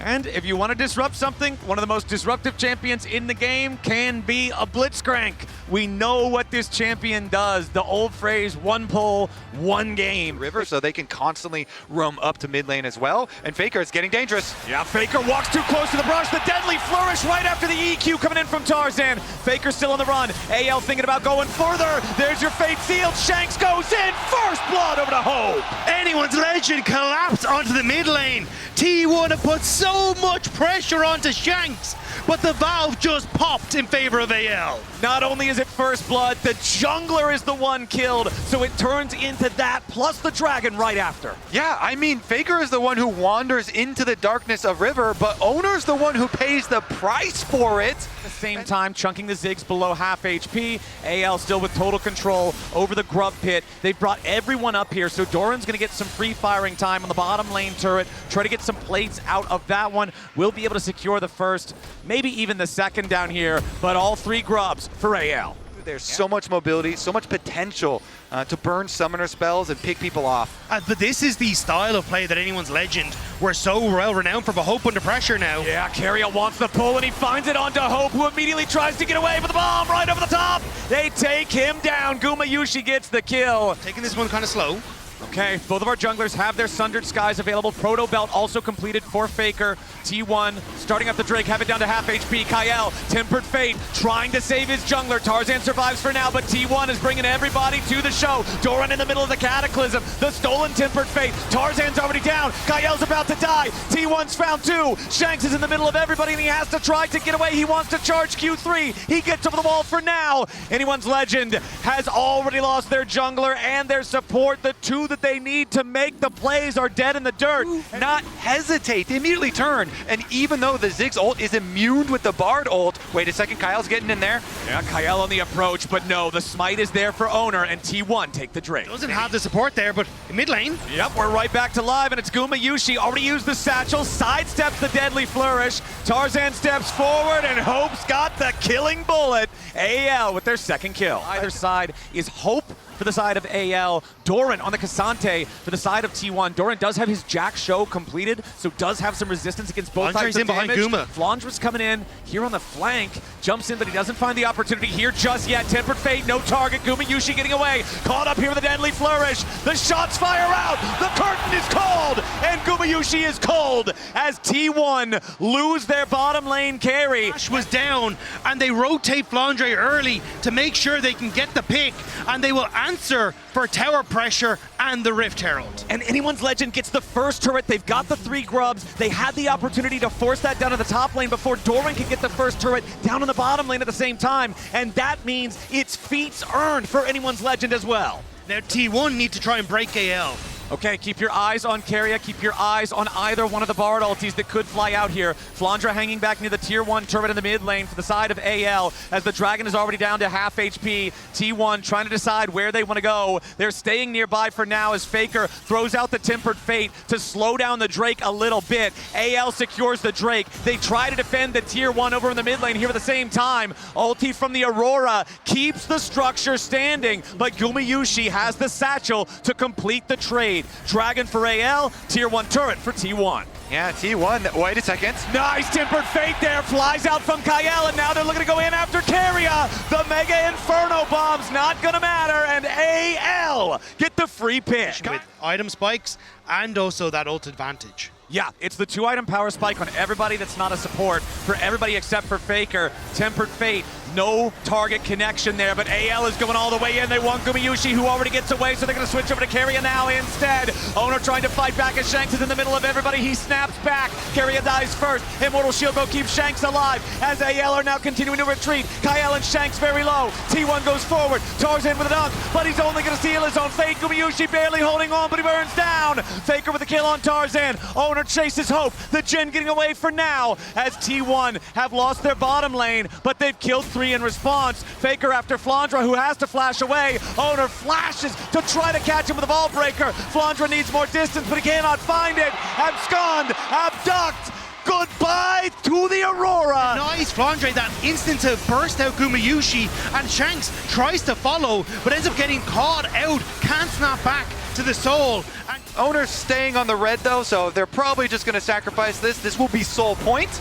And if you want to disrupt something, one of the most disruptive champions in the game can be a Blitzcrank. We know what this champion does. The old phrase, one pull, one game. River, so they can constantly roam up to mid lane as well. And Faker, it's getting dangerous. Yeah, Faker walks too close to the brush. The deadly flourish right after the EQ coming in from Tarzan. Faker still on the run. AL thinking about going further. There's your fate sealed. Shanks goes in. First blood over to Hope. Anyone's Legend collapsed onto the mid lane. T1 have put so much pressure onto Shanks, but the valve just popped in favor of AL. Not only is it first blood, the jungler is the one killed, so it turns into that, plus the dragon right after. Yeah, I mean, Faker is the one who wanders into the darkness of River, but Owner's the one who pays the price for it. At the same time, chunking the Ziggs below half HP. AL still with total control over the Grub Pit. They've brought everyone up here, so Doran's going to get some free firing time on the bottom lane turret. Try to get some plates out of that one. We'll be able to secure the first, maybe even the second down here, but all three grubs for AL. There's so much mobility, so much potential to burn summoner spells and pick people off. But this is the style of play that Anyone's Legend were so well renowned for, but Hope under pressure now. Yeah, Carrier wants the pull and he finds it onto Hope, who immediately tries to get away with the bomb right over the top. They take him down. Gumayusi gets the kill. Taking this one kind of slow. Okay, both of our junglers have their Sundered Skies available. Proto Belt also completed for Faker. T1 starting up the Drake, have it down to half HP. Kyle, Tempered Fate, trying to save his jungler. Tarzan survives for now, but T1 is bringing everybody to the show. Doran in the middle of the Cataclysm. The stolen Tempered Fate. Tarzan's already down. Kyle's about to die. T1's found two. Shanks is in the middle of everybody, and he has to try to get away. He wants to charge Q3. He gets over the wall for now. Anyone's Legend has already lost their jungler and their support. The two that they need to make the plays are dead in the dirt. Not hesitate, they immediately turn. And even though the Ziggs ult is immune with the Bard ult, wait a second, Kyle's getting in there. Yeah, Kyle on the approach, but no, the smite is there for Owner, and T1 take the Drake. Doesn't have the support there, but in mid lane. Yep, we're right back to live, and it's Gumayusi. Already used the satchel, sidesteps the deadly flourish. Tarzan steps forward, and Hope's got the killing bullet. AL with their second kill. Either side is Hope for the side of AL. Doran on the Cassante for the side of T1. Doran does have his Jack show completed, so does have some resistance against both types of damage. Flandra's coming in here on the flank, jumps in, but he doesn't find the opportunity here just yet. Tempered Fate, no target. Gumayusi getting away. Caught up here with a deadly flourish. The shots fire out. The curtain is called, and Gumayusi is cold as T1 lose their bottom lane carry. Ash was down, and they rotate Flandre early to make sure they can get the pick, and they will answer for tower pressure and the Rift Herald. And Anyone's Legend gets the first turret. They've got the three grubs. They had the opportunity to force that down to the top lane before Doran can get the first turret down in the bottom lane at the same time. And that means it's feats earned for Anyone's Legend as well. Now T1 need to try and break AL. Okay, keep your eyes on Carrier, keep your eyes on either one of the Bard ultis that could fly out here. Flandra hanging back near the tier 1 turret in the mid lane for the side of AL as the Dragon is already down to half HP. T1 trying to decide where they want to go. They're staying nearby for now as Faker throws out the Tempered Fate to slow down the Drake a little bit. AL secures the Drake. They try to defend the tier 1 over in the mid lane here at the same time. Ulti from the Aurora keeps the structure standing, but Gumayusi has the satchel to complete the trade. Dragon for AL, tier 1 turret for T1. Yeah, T1, wait a second. Nice Tempered Fate there, flies out from Kyle, and now they're looking to go in after Carrier. The Mega Inferno bomb's not gonna matter, and AL get the free pick. With item spikes and also that ult advantage. Yeah, it's the 2-item power spike on everybody that's not a support, for everybody except for Faker. Tempered Fate, no target connection there, but AL is going all the way in. They want Gumayusi, who already gets away, so they're going to switch over to Carrier now instead. Owner trying to fight back as Shanks is in the middle of everybody. He snaps back. Carrier dies first. Immortal Shield Bow keeps Shanks alive as AL are now continuing to retreat. Kyle and Shanks very low. T1 goes forward. Tarzan with a dunk, but he's only going to seal his own fate. Gumayusi barely holding on, but he burns down. Faker with a kill on Tarzan. Owner chases Hope. The Jhin getting away for now as T1 have lost their bottom lane, but they've killed 3 in response. Faker after Flandra, who has to flash away. Owner flashes to try to catch him with a ball breaker. Flandra needs more distance, but he cannot find it. Abscond, abduct. Goodbye to the Aurora. Nice Flandre, that instant to burst out Gumayusi, and Shanks tries to follow, but ends up getting caught out, can't snap back to the soul. And Owner's staying on the red though, so they're probably just going to sacrifice this. This will be soul point,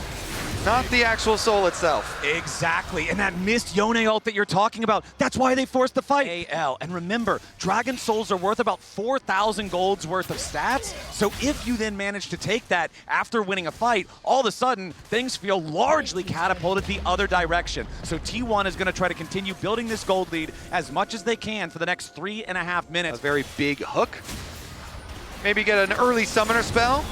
not the actual soul itself. Exactly, and that missed Yone ult that you're talking about, that's why they forced the fight. AL, and remember, Dragon Souls are worth about 4,000 golds worth of stats, so if you then manage to take that after winning a fight, all of a sudden, things feel largely catapulted the other direction. So T1 is gonna try to continue building this gold lead as much as they can for the next 3.5 minutes. A very big hook. Maybe get an early summoner spell.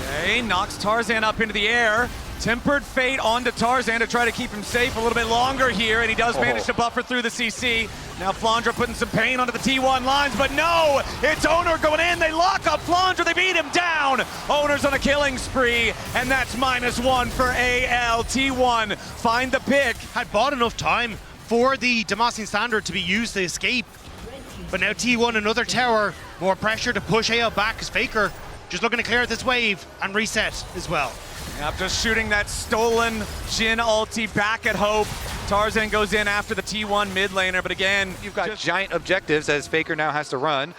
Okay, knocks Tarzan up into the air. Tempered Fate onto Tarzan to try to keep him safe a little bit longer here, and he does manage to buffer through the CC. Now Flandra putting some pain onto the T1 lines, but no! It's Owner going in, they lock up Flandra, they beat him down! Owner's on a killing spree, and that's -1 for AL. T1 find the pick. Had bought enough time for the Damascene Standard to be used to escape. But now T1, another tower, more pressure to push AL back as Faker just looking to clear this wave and reset as well. Yep, just shooting that stolen Jhin ulti back at Hope. Tarzan goes in after the T1 mid laner, but again, You've got giant objectives as Faker now has to run.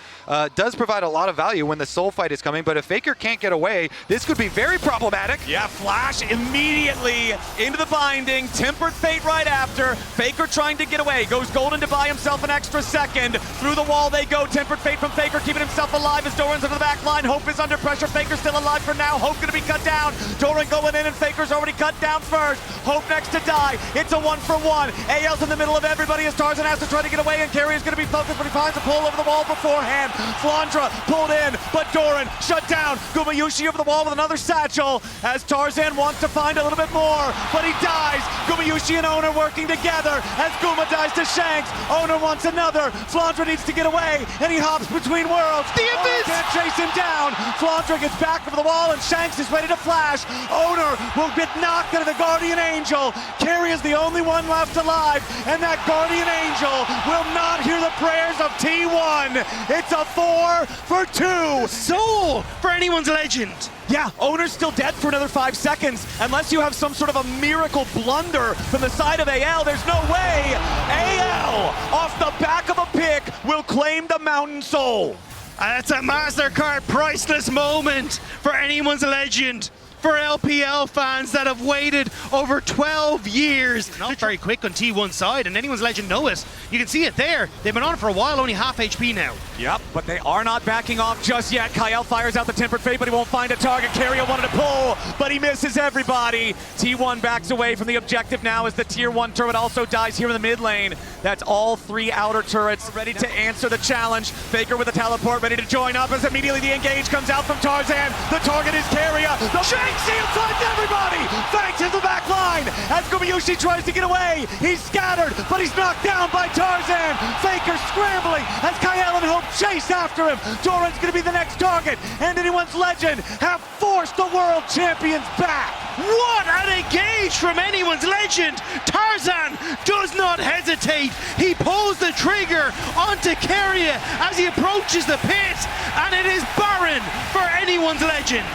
Does provide a lot of value when the soul fight is coming, but if Faker can't get away, this could be very problematic. yeah, Flash immediately into the binding, Tempered Fate right after. Faker trying to get away, goes golden to buy himself an extra second. Through the wall they go, Tempered Fate from Faker keeping himself alive as Doran's under the back line. Hope is under pressure, Faker's still alive for now. Hope gonna be cut down. Doran going in and Faker's already cut down first. Hope next to die. It's a 1-for-1. AL's in the middle of everybody as Tarzan has to try to get away, and Carry is gonna be focused, but he finds a pull over the wall beforehand. Flandra pulled in, but Doran shut down. Gumayushi over the wall with another satchel as Tarzan wants to find a little bit more, but he dies. Gumayushi and Owner working together as Guma dies to Shanks. Owner wants another. Flandra needs to get away, and he hops between worlds. The abyss! Can't chase him down. Flandra gets back over the wall, and Shanks is ready to flash. Owner will get knocked into the Guardian Angel. Carry is the only one left alive, and that Guardian Angel will not hear the prayers of T1. It's a 4-for-2. Soul for anyone's legend. Yeah, Owner's still dead for another 5 seconds. Unless you have some sort of a miracle blunder from the side of AL, there's no way. AL, off the back of a pick, will claim the Mountain Soul. And it's a MasterCard priceless moment for anyone's legend. For LPL fans that have waited over 12 years. Not very quick on T1's side, and anyone's legend know it. You can see it there. They've been on for a while, only half HP now. Yep, but they are not backing off just yet. Kael fires out the Tempered Fate, but he won't find a target. Carrier wanted to pull, but he misses everybody. T1 backs away from the objective now as the tier 1 turret also dies here in the mid lane. That's all 3 outer turrets ready to answer the challenge. Faker with a teleport ready to join up as immediately the engage comes out from Tarzan. The target is Carrier. The Shanks finds everybody! Thanks in the back line as Gumayushi tries to get away. He's scattered, but he's knocked down by Tarzan. Faker scrambling as Kael and Hope chase after him. Doran's gonna be the next target, and anyone's legend have forced the world champions back. What an engage from anyone's legend! Tarzan does not hesitate. He pulls the trigger onto Carrier as he approaches the pit, and it is barren for anyone's legend.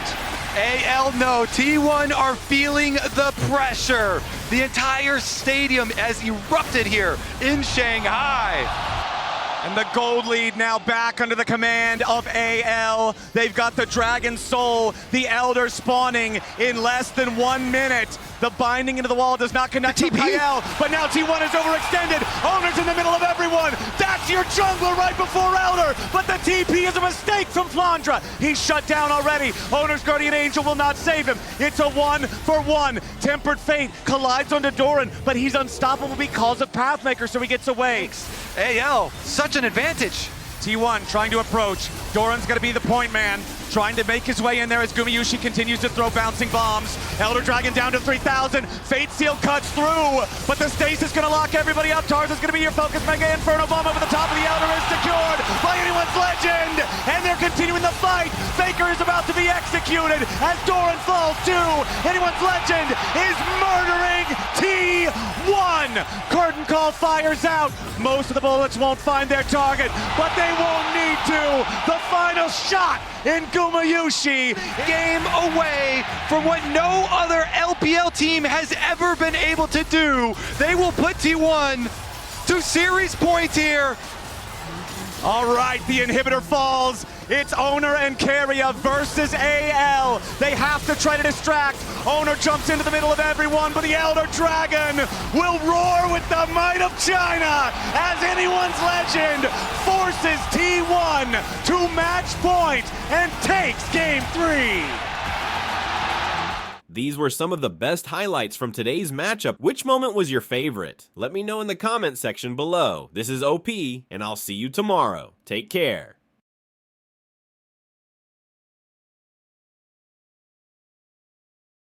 AL no, T1 are feeling the pressure. The entire stadium has erupted here in Shanghai. And the gold lead now back under the command of AL. They've got the Dragon Soul, the Elder spawning in less than 1 minute. The binding into the wall does not connect to Kael, but now T1 is overextended. Owner's in the middle of everyone. That's your jungler right before Elder, but the TP is a mistake from Flandra. He's shut down already. Owner's Guardian Angel will not save him. It's a 1-for-1. Tempered Fate collides onto Doran, but he's unstoppable because of Pathmaker, so he gets away. AL, such an advantage. T1 trying to approach. Doran's gonna be the point man, trying to make his way in there as Gumayushi continues to throw bouncing bombs. Elder Dragon down to 3,000. Fate Seal cuts through, but the stasis gonna lock everybody up. Tarzan's gonna be your focus. Mega Inferno Bomb over the top of the Elder is secured by anyone's legend, and they're continuing the fight. Faker is about to be executed as Doran falls too. Anyone's legend is murdering T1. Curtain Call fires out. Most of the bullets won't find their target, but they won't need to. The final shot in Gumayushi. Game away from what no other LPL team has ever been able to do. They will put T1 to series point here. All right, the inhibitor falls. It's Owner and Carrier versus AL. They have to try to distract. Owner jumps into the middle of everyone, but the Elder Dragon will roar with the might of China as anyone's legend forces T1 to match point and takes game 3. These were some of the best highlights from today's matchup. Which moment was your favorite? Let me know in the comment section below. This is OP, and I'll see you tomorrow. Take care.